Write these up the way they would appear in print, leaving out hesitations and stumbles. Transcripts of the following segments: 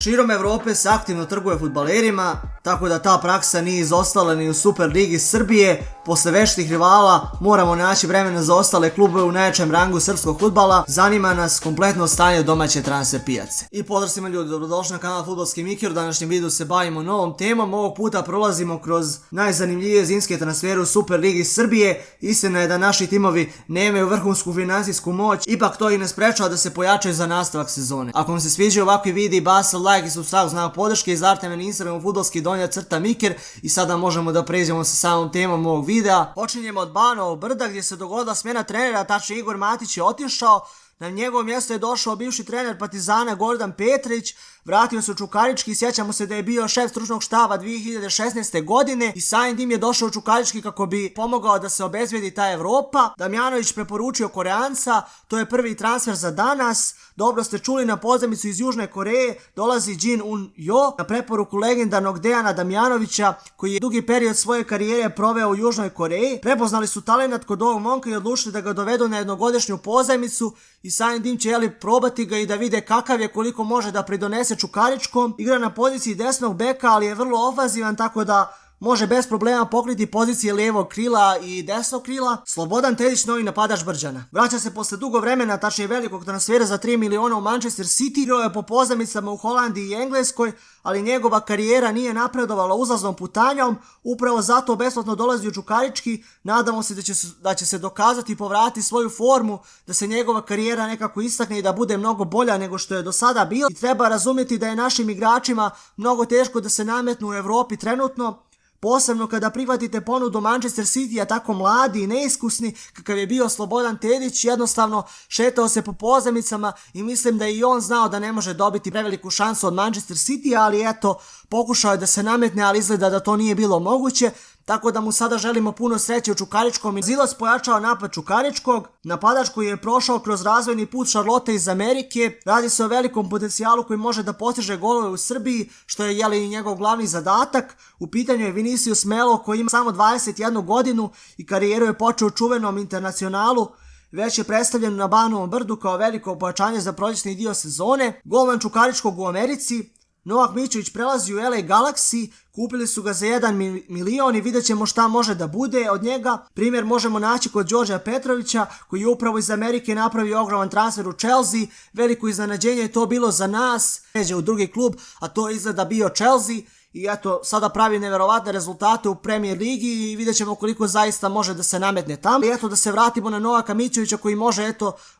Širom Evrope se aktivno trguje fudbalerima, tako da ta praksa nije izostala ni u Super Ligi Srbije. Posle veštih rivala moramo naći vremena za ostale klubove u najjačem rangu srpskog fudbala. Zanima nas kompletno stanje domaće transfer pijace. I pozdrav svima ljudi, dobrodošli na kanal Fudbalski Mikir. U današnjem videu se bavimo novom temom. Ovog puta prolazimo kroz najzanimljivije zimske transfere u Super Ligi Srbije. Istina je da naši timovi nemaju vrhunsku financijsku moć, ipak to ih ne sprečava da se pojačaju za nastavak sezone. Ako vam se sviđaju ovakvi videi, basa like i subscribe, znak podrške, izarite me na Instagramu fudbalski_Mikir. I sada možemo da pređemo sa samom temom ovog videa. Počinjemo od Banovog Brda gdje se dogodila smjena trenera, tačnije Igor Matić je otišao. Na njegovo mjesto je došao bivši trener Partizana Gordan Petrić, vratio se u Čukarički, sjećamo se da je bio šef stručnog štaba 2016. godine i samim tim je došao u Čukarički kako bi pomogao da se obezbedi ta Evropa. Damjanović preporučio Koreanca, to je prvi transfer za danas. Dobro ste čuli, na pozajmicu iz Južne Koreje dolazi Jin Un-jo na preporuku legendarnog Dejana Damjanovića koji je dugi period svoje karijere proveo u Južnoj Koreji. Prepoznali su talenat kod ovog momka i odlučili da ga dovedu na jednogodišnju pozajmicu i samim tim će probati ga i da vide kakav je, koliko može da pridonese Čukaričkom. Igra na poziciji desnog beka, ali je vrlo ofazivan, tako da može bez problema pokriti pozicije lijevog krila i desnog krila. Slobodan Tedić, novi napadač Brđana. Vraća se posle dugo vremena, tačnije velikog transfera za 3 miliona u Manchester City. Igrao je po pozajmicama u Holandiji i Engleskoj, ali njegova karijera nije napredovala uzlaznom putanjom. Upravo zato besplatno dolazi u Čukarički. Nadamo se da će se dokazati i povratiti svoju formu, da se njegova karijera nekako istakne i da bude mnogo bolja nego što je do sada bila. I treba razumjeti da je našim igračima mnogo teško da se nametnu u Evropi trenutno, posebno kada prihvatite ponudu Manchester City, a tako mladi i neiskusni kakav je bio Slobodan Tedić. Jednostavno šetao se po pozajmicama i mislim da je i on znao da ne može dobiti preveliku šansu od Manchester City, ali eto, pokušao je da se nametne, ali izgleda da to nije bilo moguće. Tako da mu sada želimo puno sreće u Čukaričkom. Zilac pojačao napad Čukaričkog, napadač koji je prošao kroz razvojni put Charlotte iz Amerike. Radi se o velikom potencijalu koji može da postiže golove u Srbiji, što je i njegov glavni zadatak. U pitanju je Vinicius Melo koji ima samo 21 godinu i karijeru je počeo u čuvenom Internacionalu. Već je predstavljen na Banovom Brdu kao veliko pojačanje za proljećni dio sezone. Golman Čukaričkog u Americi. Novak Mićović prelazi u LA Galaxy, kupili su ga za 1 milion i vidjet ćemo šta može da bude od njega. Primjer možemo naći kod Đorđa Petrovića koji je upravo iz Amerike napravio ogroman transfer u Chelsea. Veliko iznenađenje je to bilo za nas, pređe u drugi klub, a to je izgleda bio Chelsea. I eto, sada pravi neverovatne rezultate u Premier Ligi i vidjet ćemo koliko zaista može da se nametne tamo. I eto, da se vratimo na Novaka Mićovića koji može,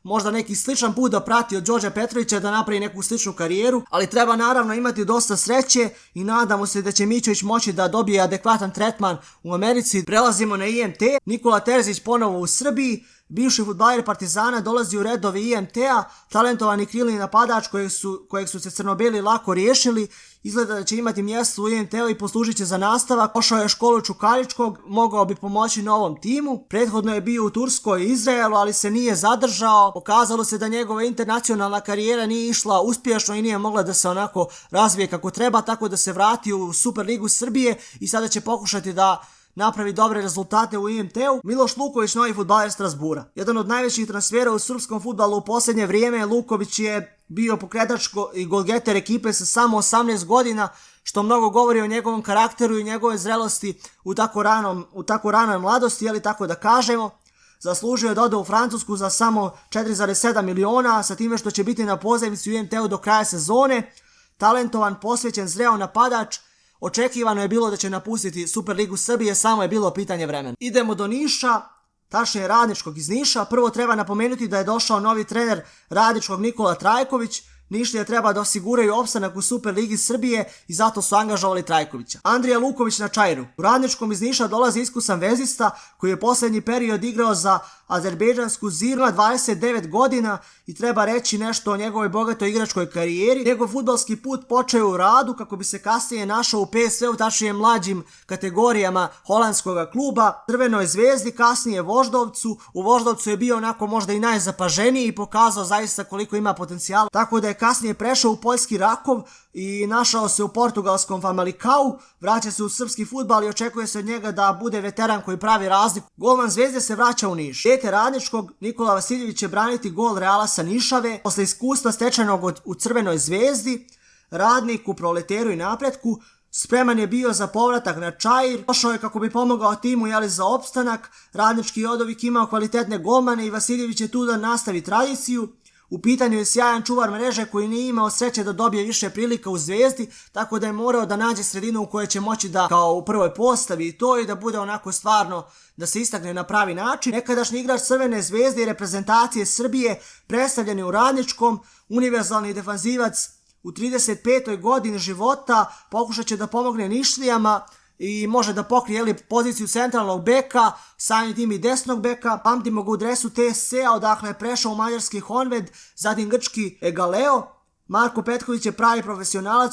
možda neki sličan put da prati od Đorđa Petrovića, da napravi neku sličnu karijeru. Ali treba naravno imati dosta sreće i nadamo se da će Mićović moći da dobije adekvatan tretman u Americi. Prelazimo na IMT. Nikola Terzić ponovo u Srbiji. Bivši fudbaler Partizana dolazi u redove IMT-a, talentovani krilni napadač kojeg su se crnobeli lako riješili. Izgleda da će imati mjesto u IMT-u i poslužit će za nastavak. Pošao je školu Čukaričkog, mogao bi pomoći novom timu. Prethodno je bio u Turskoj i Izraelu, ali se nije zadržao. Pokazalo se da njegova internacionalna karijera nije išla uspješno i nije mogla da se onako razvije kako treba, tako da se vrati u Super Ligu Srbije i sada će pokušati da napravi dobre rezultate u IMT-u. Miloš Luković, novi fudbaler Strasbura. Jedan od najvećih transfera u srpskom fudbalu u posljednje vrijeme. Luković je bio pokretač i golgeter ekipe sa samo 18 godina, što mnogo govori o njegovom karakteru i njegove zrelosti u tako ranoj mladosti, ali tako da kažemo. Zaslužio je da ode u Francusku za samo 4,7 miliona, sa time što će biti na pozajmici u IMT-u do kraja sezone. Talentovan, posvećen, zreo napadač. Očekivano je bilo da će napustiti Super Ligu Srbije, samo je bilo pitanje vremena. Idemo do Niša, tačnije Radničkog iz Niša. Prvo treba napomenuti da je došao novi trener Radničkog Nikola Trajković. Nišlije treba da osiguraju opstanak u Super Ligi Srbije i zato su angažovali Trajkovića. Andrija Luković na Čairu. U Radničkom iz Niša dolazi iskusan vezista koji je posljednji period igrao za azerbejdžansku Zirma, 29 godina, i treba reći nešto o njegovoj bogatoj igračkoj karijeri. Njegov fudbalski put počeo u Radu kako bi se kasnije našao u PSV-u, tačnije mlađim kategorijama holandskog kluba, Crvenoj Zvezdi, kasnije Voždovcu. U Voždovcu je bio onako možda i najzapaženiji i pokazao zaista koliko ima potencijala, tako da je kasnije prešao u poljski Rakov i našao se u portugalskom Famalicau. Vraća se u srpski fudbal i očekuje se od njega da bude veteran koji pravi razliku. Golman Zvezde se vraća u Niš. Dijete Radničkog, Nikola Vasiljević će braniti gol Reala sa Nišave. Posle iskustva stečenog u Crvenoj Zvezdi, radniku, proleteru i napretku. Spreman je bio za povratak na Čair, došao je kako bi pomogao timu za opstanak, radnički Jodovik imao kvalitetne golmane i Vasiljević je tu da nastavi tradiciju. U pitanju je sjajan čuvar mreže koji nije imao sreće da dobije više prilika u Zvezdi, tako da je morao da nađe sredinu u kojoj će moći da kao u prvoj postavi i to i da bude onako stvarno da se istakne na pravi način. Nekadašnji igrač Crvene Zvezde i reprezentacije Srbije predstavljen je u Radničkom, univerzalni defanzivac u 35. godini života, pokušat će da pomogne Nišlijama i može da pokrije poziciju centralnog beka, samim tim i desnog beka. Pamtimo ga u dresu TSC-a, odakle je prešao u mađarski Honved, zatim grčki Egaleo. Marko Petković je pravi profesionalac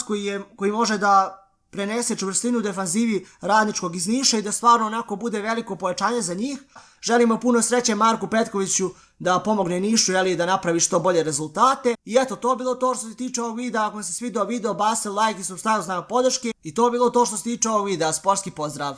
koji može da prenese čvrstinu defanzivi Radničkog iz Niša i da stvarno onako bude veliko pojačanje za njih. Želimo puno sreće Marku Petkoviću da pomogne Nišu i da napravi što bolje rezultate. I eto, to je bilo to što se tiče ovog videa. Ako vam se svidio video, bacite like i subscribe znak podrške. I to je bilo to što se tiče ovog videa. Sportski pozdrav!